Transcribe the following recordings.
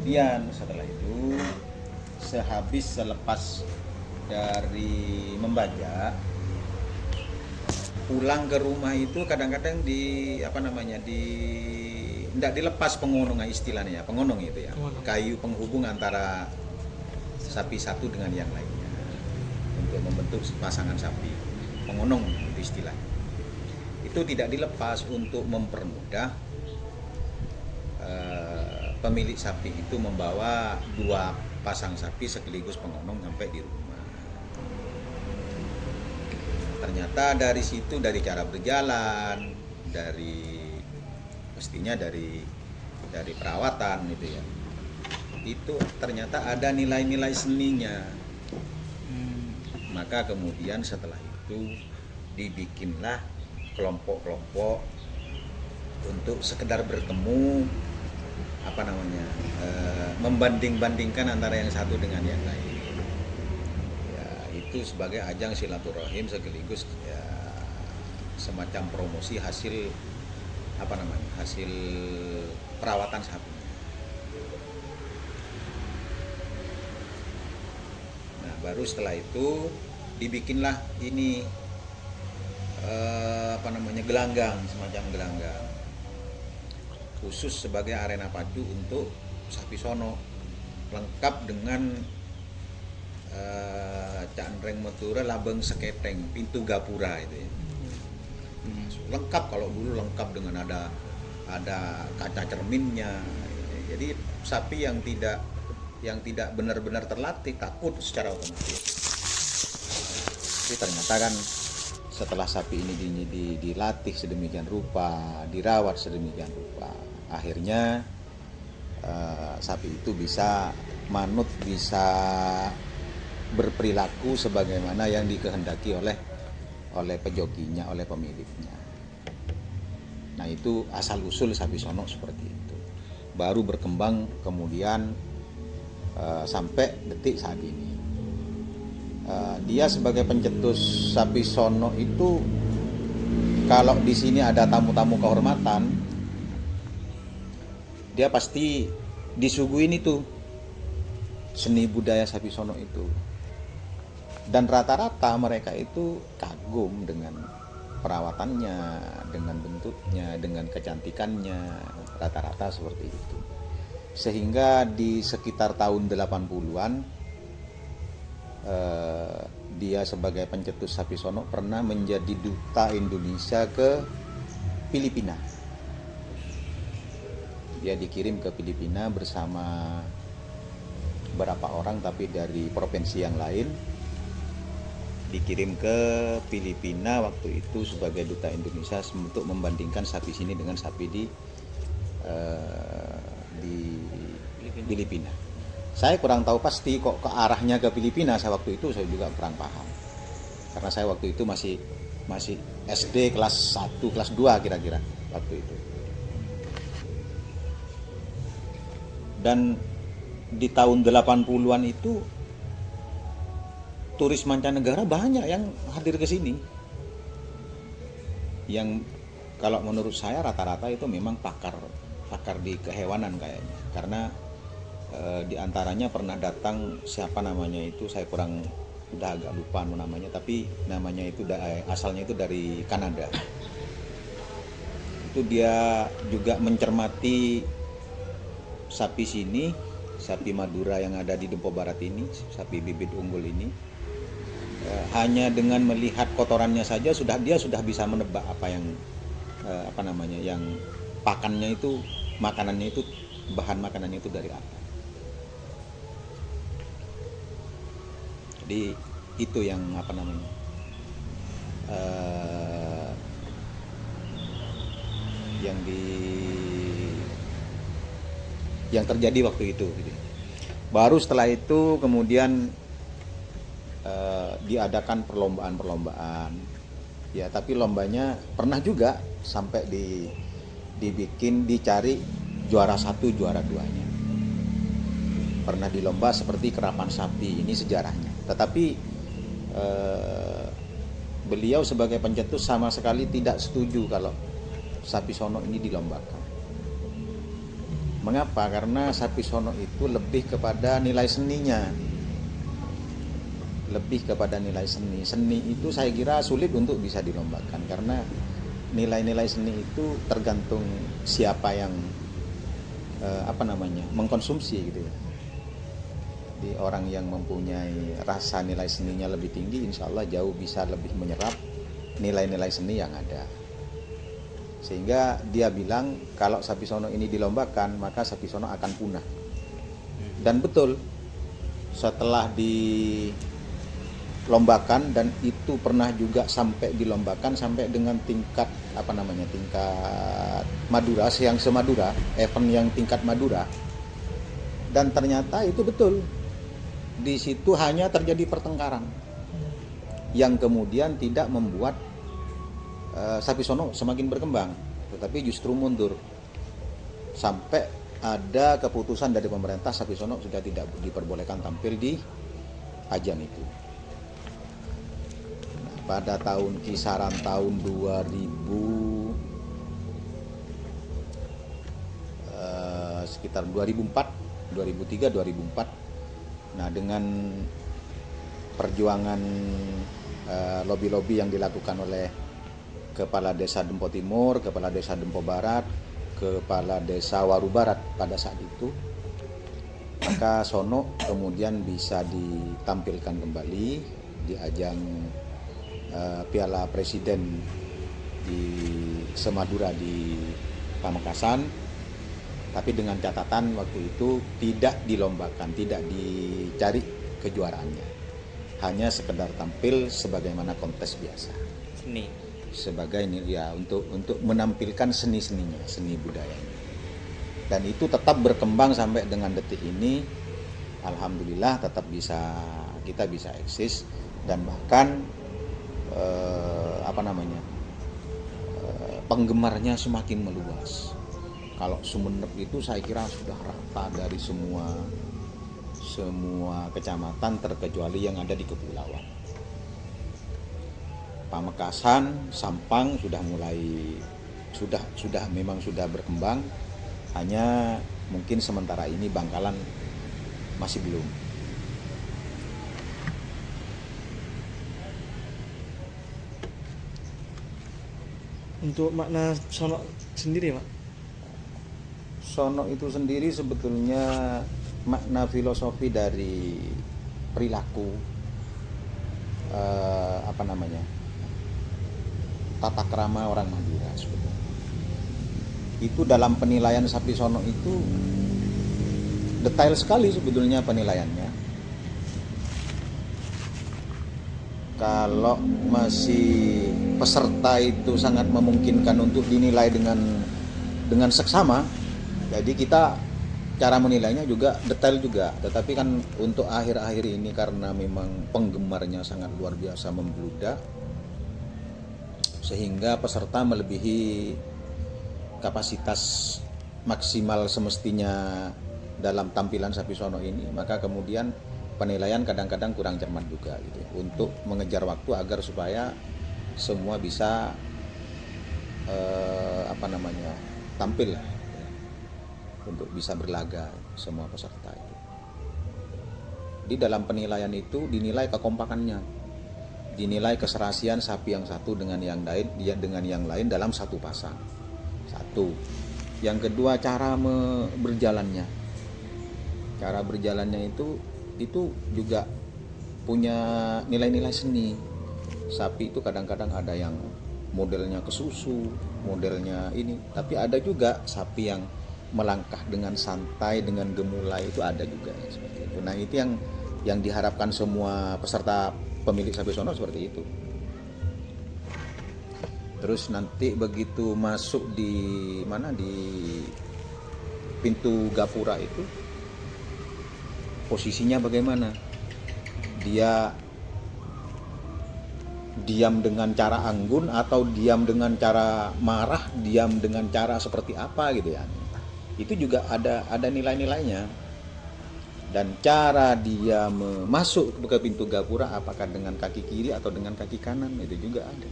kemudian setelah itu selepas dari membajak, pulang ke rumah itu kadang-kadang tidak dilepas pengonong istilahnya ya, pengonong itu ya, kayu penghubung antara sapi satu dengan yang lainnya untuk membentuk pasangan sapi, pengonong itu istilahnya. Itu tidak dilepas untuk mempermudah pemilik sapi itu membawa dua pasang sapi sekaligus pengonong sampai di rumah. Ternyata dari situ, dari cara berjalan, pastinya dari perawatan itu ya, itu ternyata ada nilai-nilai seninya. Maka kemudian setelah itu dibikinlah kelompok-kelompok untuk sekedar bertemu, membanding-bandingkan antara yang satu dengan yang lain. Ya, itu sebagai ajang silaturahim sekaligus ya, semacam promosi hasil perawatan sapi. Nah, baru setelah itu dibikinlah ini gelanggang, semacam gelanggang khusus sebagai arena pacu untuk sapi sono, lengkap dengan candreng metura, labeng seketeng, pintu gapura itu ya. Lengkap, kalau dulu lengkap dengan ada kaca cerminnya. Jadi sapi yang tidak benar-benar terlatih takut secara otomatis. Tapi ternyata kan setelah sapi ini dilatih sedemikian rupa, dirawat sedemikian rupa, akhirnya sapi itu bisa manut, bisa berperilaku sebagaimana yang dikehendaki oleh pejokinya, oleh pemiliknya. Nah, itu asal usul sapi sono seperti itu. Baru berkembang kemudian sampai detik saat ini. Dia sebagai pencetus sapi sono itu, kalau di sini ada tamu-tamu kehormatan, dia pasti disuguhin itu seni budaya sapi sono itu. Dan rata-rata mereka itu kagum dengan perawatannya, dengan bentuknya, dengan kecantikannya, rata-rata seperti itu. Sehingga di sekitar tahun 80-an dia sebagai pencetus sapi sono pernah menjadi duta Indonesia ke Filipina. Dia dikirim ke Filipina bersama beberapa orang, tapi dari provinsi yang lain, dikirim ke Filipina waktu itu sebagai duta Indonesia untuk membandingkan sapi sini dengan sapi di Filipina. Saya kurang tahu pasti kok ke arahnya ke Filipina. Saya waktu itu saya juga kurang paham, karena saya waktu itu masih SD kelas 1, kelas 2 kira-kira waktu itu. Dan di tahun 80-an itu turis mancanegara banyak yang hadir ke sini. Yang kalau menurut saya rata-rata itu memang pakar di kehewanan kayaknya. Karena di antaranya pernah datang, siapa namanya itu saya udah agak lupa namanya, tapi namanya itu asalnya itu dari Kanada. Itu dia juga mencermati sapi sini, sapi Madura yang ada di Dempo Barat ini, sapi bibit unggul ini. Hanya dengan melihat kotorannya saja dia sudah bisa menebak yang pakannya itu, makanannya itu, bahan makanannya itu dari apa. Jadi itu yang yang terjadi waktu itu. Baru setelah itu kemudian diadakan perlombaan, ya, tapi lombanya pernah juga sampai dicari juara 1, juara 2-nya. Pernah di lomba seperti kerapan sapi, ini sejarahnya. Tetapi beliau sebagai pencetus sama sekali tidak setuju kalau sapi sono ini dilombakan. Mengapa? Karena sapi sono itu lebih kepada nilai seninya. Lebih kepada nilai seni. Seni itu saya kira sulit untuk bisa dilombakan karena nilai-nilai seni itu tergantung siapa yang mengkonsumsi gitu ya. Jadi orang yang mempunyai rasa nilai seninya lebih tinggi, insya Allah jauh bisa lebih menyerap nilai-nilai seni yang ada. Sehingga dia bilang kalau sapi sono ini dilombakan maka sapi sono akan punah. Dan betul, setelah dilombakan dan itu pernah juga sampai dilombakan sampai dengan tingkat tingkat Madura, yang semadura, event yang tingkat Madura. Dan ternyata itu betul. Di situ hanya terjadi pertengkaran yang kemudian tidak membuat sapi sono semakin berkembang, tetapi justru mundur sampai ada keputusan dari pemerintah sapi sono sudah tidak diperbolehkan tampil di ajang itu. Pada kisaran tahun 2000 sekitar 2004, 2003, 2004. Nah, dengan perjuangan lobby-lobby yang dilakukan oleh Kepala Desa Dempo Timur, Kepala Desa Dempo Barat, Kepala Desa Waru Barat pada saat itu, maka sono kemudian bisa ditampilkan kembali di ajang Piala Presiden di Semadura di Pamekasan. Tapi dengan catatan waktu itu tidak dilombakan, tidak dicari kejuaraannya, hanya sekedar tampil sebagaimana kontes biasa. Seni. Sebagai ini ya untuk menampilkan seni-seninya, seni budayanya. Dan itu tetap berkembang sampai dengan detik ini. Alhamdulillah tetap kita bisa eksis dan bahkan penggemarnya semakin meluas. Kalau Sumeneb itu saya kira sudah rata dari semua kecamatan terkecuali yang ada di kepulauan. Pamekasan, Sampang memang sudah berkembang, hanya mungkin sementara ini Bangkalan masih belum. Untuk makna sono sendiri, Pak? Sono itu sendiri sebetulnya makna filosofi dari perilaku tata krama orang Madura sebetulnya. Itu dalam penilaian sapi sono itu detail sekali sebetulnya penilaiannya. Kalau masih peserta itu sangat memungkinkan untuk dinilai dengan seksama, jadi kita cara menilainya juga detail juga. Tetapi kan untuk akhir-akhir ini karena memang penggemarnya sangat luar biasa membludak, sehingga peserta melebihi kapasitas maksimal semestinya dalam tampilan sapi sono ini, maka kemudian penilaian kadang-kadang kurang cermat juga gitu ya, untuk mengejar waktu agar supaya semua bisa tampil untuk bisa berlaga semua peserta itu. Di dalam penilaian itu dinilai kekompakannya, dinilai keserasian sapi yang satu dengan yang lain dalam satu pasang. Satu. Yang kedua cara berjalannya. Cara berjalannya itu juga punya nilai-nilai seni. Sapi itu kadang-kadang ada yang modelnya kesusu, modelnya ini, tapi ada juga sapi yang melangkah dengan santai, dengan gemulai, itu ada juga ya, seperti itu. Nah, itu yang diharapkan semua peserta pemilik sapi sono seperti itu. Terus nanti begitu masuk di pintu gapura itu, posisinya bagaimana? Dia diam dengan cara anggun atau diam dengan cara marah, diam dengan cara seperti apa gitu ya. Itu juga ada nilai-nilainya. Dan cara dia masuk ke pintu gapura, apakah dengan kaki kiri atau dengan kaki kanan, itu juga ada.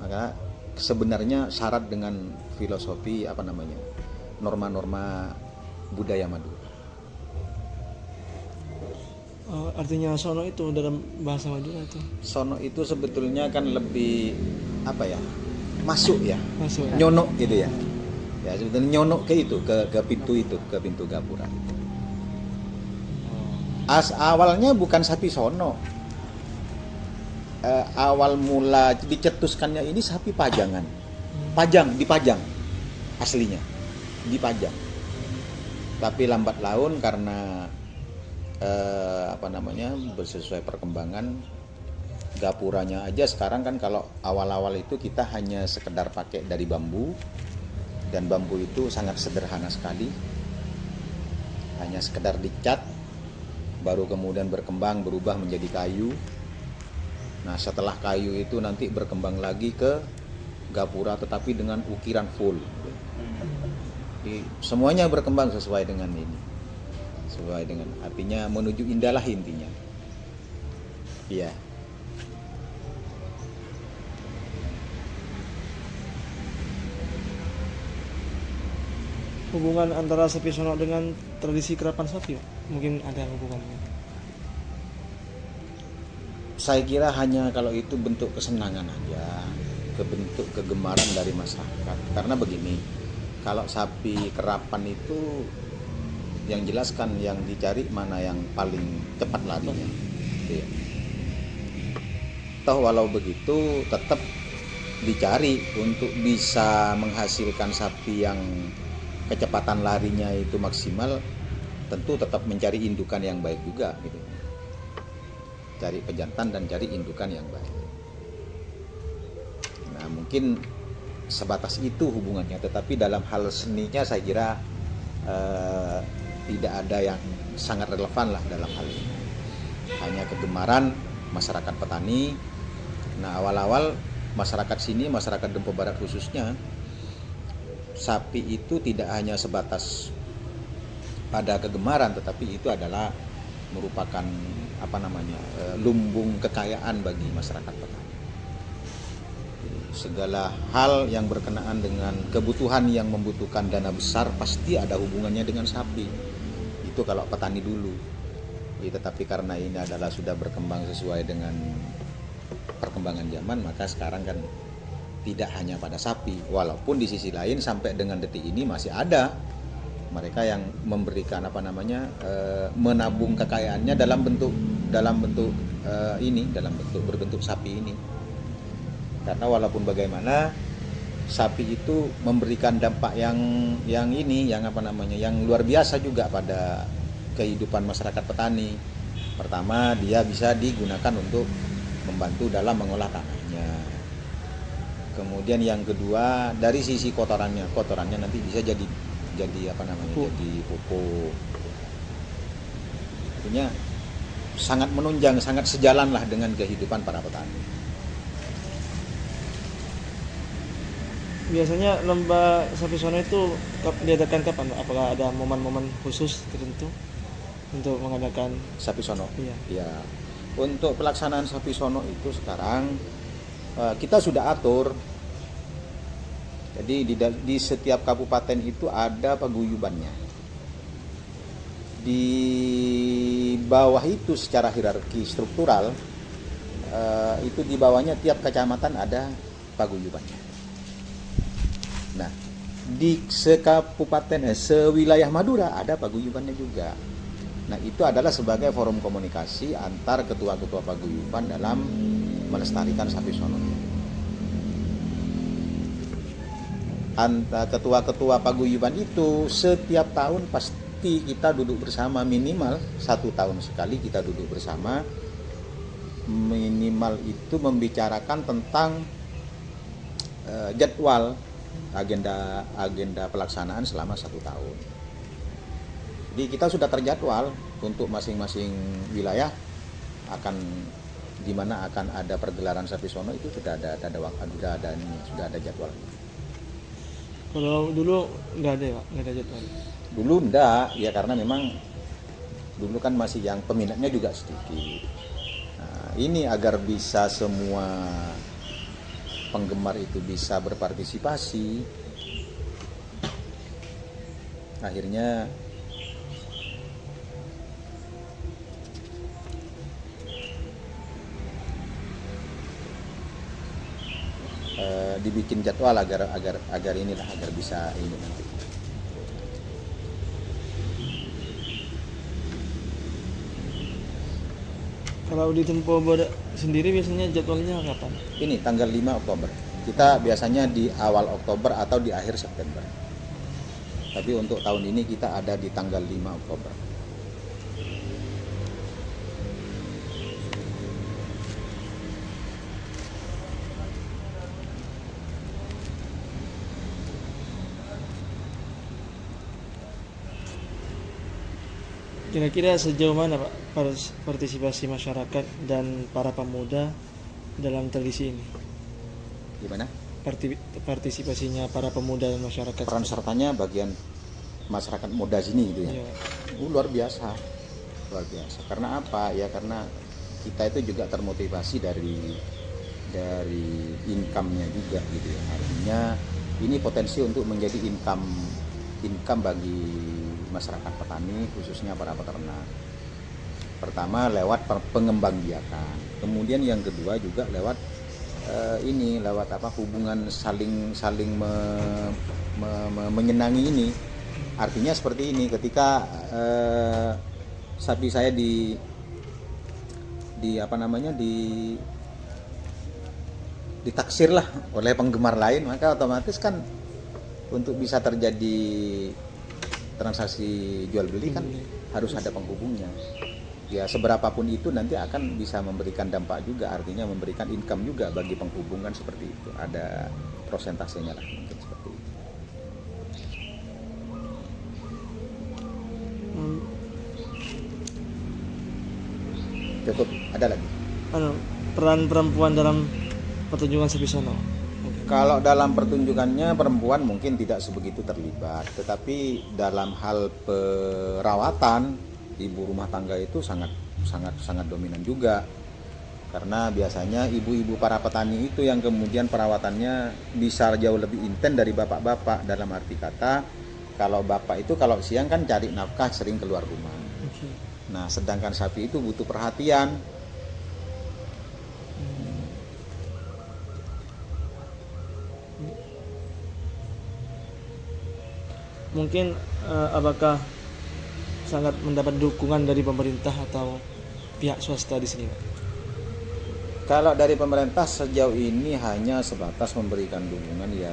Maka sebenarnya syarat dengan filosofi norma-norma budaya Madura. Artinya sono itu dalam bahasa Madura itu Sono itu sebetulnya kan lebih apa ya, masuk ya, masuk. nyonok gitu ya. Ya sebetulnya nyonok ke itu, ke pintu itu, ke pintu gapura. Awalnya bukan sapi sono. Awal mula dicetuskannya ini sapi pajangan. Dipajang aslinya. Dipajang. Tapi lambat laun karena bersesuai perkembangan gapuranya aja sekarang kan, kalau awal-awal itu kita hanya sekedar pakai dari bambu, dan bambu itu sangat sederhana sekali, hanya sekedar dicat, baru kemudian berubah menjadi kayu. Nah setelah kayu itu nanti berkembang lagi ke gapura, tetapi dengan ukiran full. Jadi, semuanya berkembang sesuai dengan ini, sesuai dengan artinya menuju indah lah intinya. Iya. Hubungan antara sapi sono dengan tradisi kerapan sapi, Pak? Mungkin ada hubungannya. Saya kira hanya kalau itu bentuk kesenangan aja, bentuk kegemaran dari masyarakat. Karena begini, kalau sapi kerapan itu yang jelaskan yang dicari mana yang paling cepat larinya. Gitu ya. Toh walau begitu tetap dicari untuk bisa menghasilkan sapi yang kecepatan larinya itu maksimal, tentu tetap mencari indukan yang baik juga gitu. Cari pejantan dan cari indukan yang baik. Nah mungkin sebatas itu hubungannya, tetapi dalam hal seninya saya kira tidak ada yang sangat relevan lah dalam hal ini. Hanya kegemaran masyarakat petani. Nah awal-awal masyarakat sini, masyarakat Dempo Barat khususnya, sapi itu tidak hanya sebatas pada kegemaran, tetapi itu adalah merupakan lumbung kekayaan bagi masyarakat petani. Segala hal yang berkenaan dengan kebutuhan yang membutuhkan dana besar pasti ada hubungannya dengan sapi. Itu kalau petani dulu. Tetapi karena ini adalah sudah berkembang sesuai dengan perkembangan zaman, maka sekarang kan tidak hanya pada sapi. Walaupun di sisi lain sampai dengan detik ini masih ada mereka yang memberikan menabung kekayaannya dalam bentuk berbentuk sapi ini. Karena walaupun bagaimana sapi itu memberikan dampak yang luar biasa juga pada kehidupan masyarakat petani. Pertama, dia bisa digunakan untuk membantu dalam mengolah tanahnya. Kemudian yang kedua, dari sisi kotorannya nanti bisa jadi pupuk. Artinya sangat menunjang, sangat sejalan lah dengan kehidupan para petani. Biasanya lomba sapi sono itu diadakan kapan, Pak? Apakah ada momen-momen khusus tertentu untuk mengadakan sapi sono? Iya. Ya. Untuk pelaksanaan sapi sono itu sekarang kita sudah atur. Jadi di setiap kabupaten itu ada paguyubannya. Di bawah itu secara hierarki struktural itu di bawahnya tiap kecamatan ada paguyubannya. Nah, di sewilayah Madura ada paguyubannya juga. Nah, itu adalah sebagai forum komunikasi antar ketua-ketua paguyuban dalam melestarikan sapi sono. Ketua-ketua paguyuban itu setiap tahun pasti kita duduk bersama, minimal 1 tahun sekali kita duduk bersama, minimal itu membicarakan tentang jadwal agenda pelaksanaan selama 1 tahun. Jadi kita sudah terjadwal untuk masing-masing wilayah akan di mana akan ada pergelaran sapi sono, itu sudah ada jadwal. Kalau dulu nggak ada ya, Pak? Nggak ada jadwal? Dulu enggak, ya karena memang dulu kan masih yang peminatnya juga sedikit. Nah, ini agar bisa semua penggemar itu bisa berpartisipasi, akhirnya dibikin jadwal agar inilah, agar bisa ini nanti. Kalau di Tempo sendiri biasanya jadwalnya kapan? Ini tanggal 5 Oktober. Kita biasanya di awal Oktober atau di akhir September. Tapi untuk tahun ini kita ada di tanggal 5 Oktober. Kira-kira sejauh mana Pak partisipasi masyarakat dan para pemuda dalam tradisi ini? Gimana? Partisipasinya para pemuda dan masyarakat. Peran sertanya bagian masyarakat muda sini gitu ya. Iya. Luar biasa. Luar biasa. Karena apa? Ya karena kita itu juga termotivasi dari income-nya juga gitu ya. Artinya ini potensi untuk menjadi income bagi masyarakat petani, khususnya para peternak. Pertama lewat pengembangbiakan, kemudian yang kedua juga lewat lewat hubungan saling menyenangi ini. Artinya seperti ini, ketika sapi saya ditaksir lah oleh penggemar lain, maka otomatis kan untuk bisa terjadi transaksi jual beli kan harus ada penghubungnya. Ya seberapapun itu nanti akan bisa memberikan dampak juga, artinya memberikan income juga bagi penghubungan seperti itu. Ada prosentasenya lah mungkin seperti itu. Cukup, ada lagi. Peran perempuan dalam pertunjukan sapi sono. Kalau dalam pertunjukannya perempuan mungkin tidak sebegitu terlibat, tetapi dalam hal perawatan ibu rumah tangga itu sangat dominan juga. Karena biasanya ibu-ibu para petani itu yang kemudian perawatannya bisa jauh lebih intens dari bapak-bapak. Dalam arti kata, kalau bapak itu kalau siang kan cari nafkah, sering keluar rumah. Nah, sedangkan sapi itu butuh perhatian. Mungkin apakah sangat mendapat dukungan dari pemerintah atau pihak swasta di sini, Pak? Kalau dari pemerintah sejauh ini hanya sebatas memberikan dukungan, ya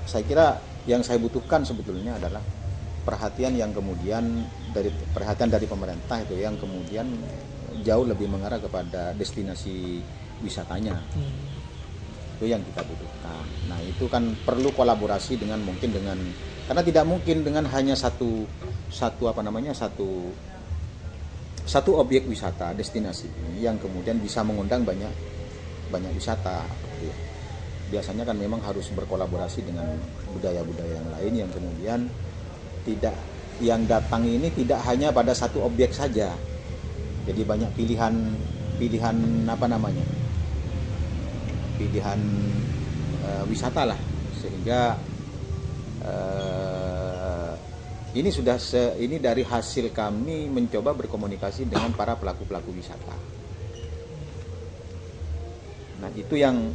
saya kira yang saya butuhkan sebetulnya adalah perhatian dari pemerintah itu yang kemudian jauh lebih mengarah kepada destinasi wisatanya. Itu yang kita butuhkan. Nah, itu kan perlu kolaborasi karena tidak mungkin dengan hanya satu objek wisata destinasi yang kemudian bisa mengundang banyak wisata. Biasanya kan memang harus berkolaborasi dengan budaya-budaya yang lain yang kemudian yang datang ini tidak hanya pada satu objek saja. Jadi banyak pilihan wisata lah, sehingga ini dari hasil kami mencoba berkomunikasi dengan para pelaku wisata. Nah, itu yang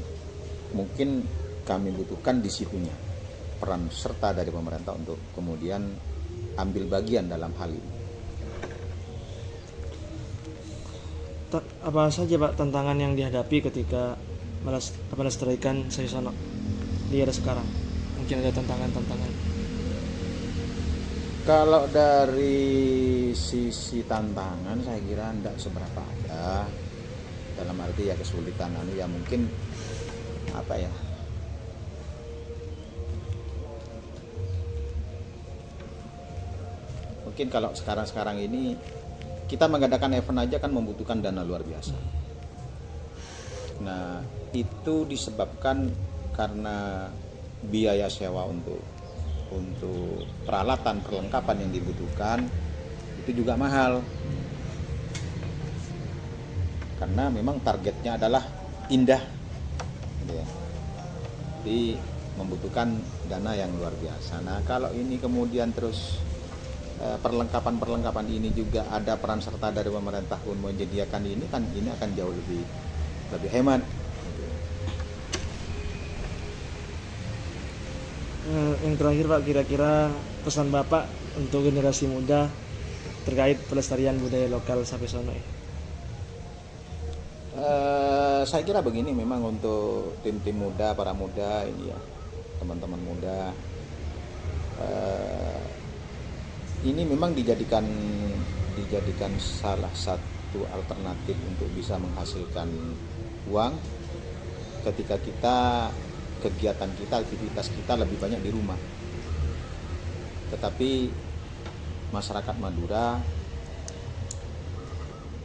mungkin kami butuhkan di situnya, peran serta dari pemerintah untuk kemudian ambil bagian dalam hal ini. Apa saja Pak tantangan yang dihadapi ketika melestarikan sapi sono di era sekarang? Mungkin ada tantangan. Kalau dari sisi tantangan saya kira tidak seberapa ada. Dalam arti ya kesulitan ya mungkin mungkin kalau sekarang ini kita mengadakan event aja kan membutuhkan dana luar biasa. Nah, itu disebabkan karena biaya sewa untuk peralatan perlengkapan yang dibutuhkan itu juga mahal. Karena memang targetnya adalah indah. Jadi membutuhkan dana yang luar biasa. Nah, kalau ini kemudian terus perlengkapan ini juga ada peran serta dari pemerintah pun menyediakan ini, kan ini akan jauh lebih hemat. Yang terakhir Pak, kira-kira pesan Bapak untuk generasi muda terkait pelestarian budaya lokal Sapesono ya? Saya kira begini, memang untuk tim-tim muda, para muda ini ya, teman-teman muda, ini memang dijadikan salah satu alternatif untuk bisa menghasilkan uang ketika kegiatan kita, aktivitas kita lebih banyak di rumah. Tetapi masyarakat Madura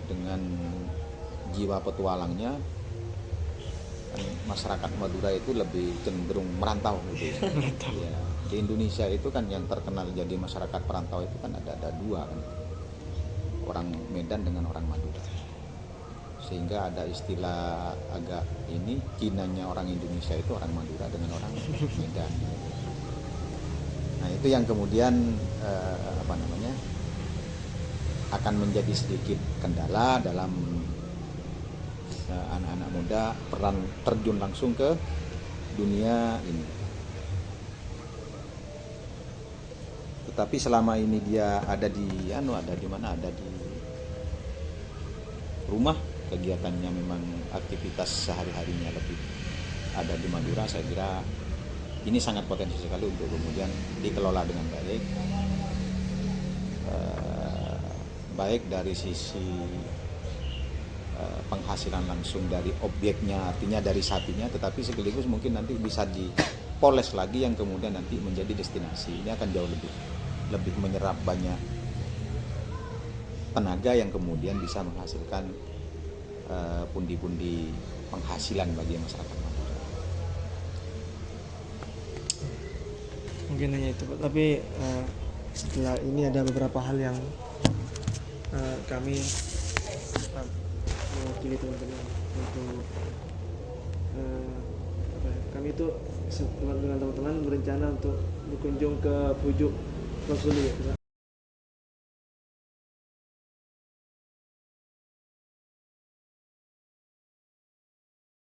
dengan jiwa petualangnya, masyarakat Madura itu lebih cenderung merantau gitu. Ya, di Indonesia itu kan yang terkenal jadi masyarakat perantau itu kan ada dua kan, orang Medan dengan orang Madura. Sehingga ada istilah agak ini, kinanya orang Indonesia itu orang Madura dengan orang Medan. Nah, itu yang kemudian akan menjadi sedikit kendala dalam anak-anak muda peran terjun langsung ke dunia ini. Tetapi selama ini dia ada di rumah, kegiatannya memang aktivitas sehari-harinya lebih ada di Madura, saya kira ini sangat potensi sekali untuk kemudian dikelola dengan baik, baik dari sisi penghasilan langsung dari objeknya, artinya dari sapinya, tetapi sekaligus mungkin nanti bisa dipoles lagi yang kemudian nanti menjadi destinasi. Ini akan jauh lebih menyerap banyak tenaga yang kemudian bisa menghasilkan pundi-pundi penghasilan bagi masyarakat Madura. Mungkin hanya itu Pak. Tapi setelah ini ada beberapa hal yang kami mewakili teman-teman untuk kami itu dengan teman-teman berencana untuk berkunjung ke Pujuk Rasuli ya.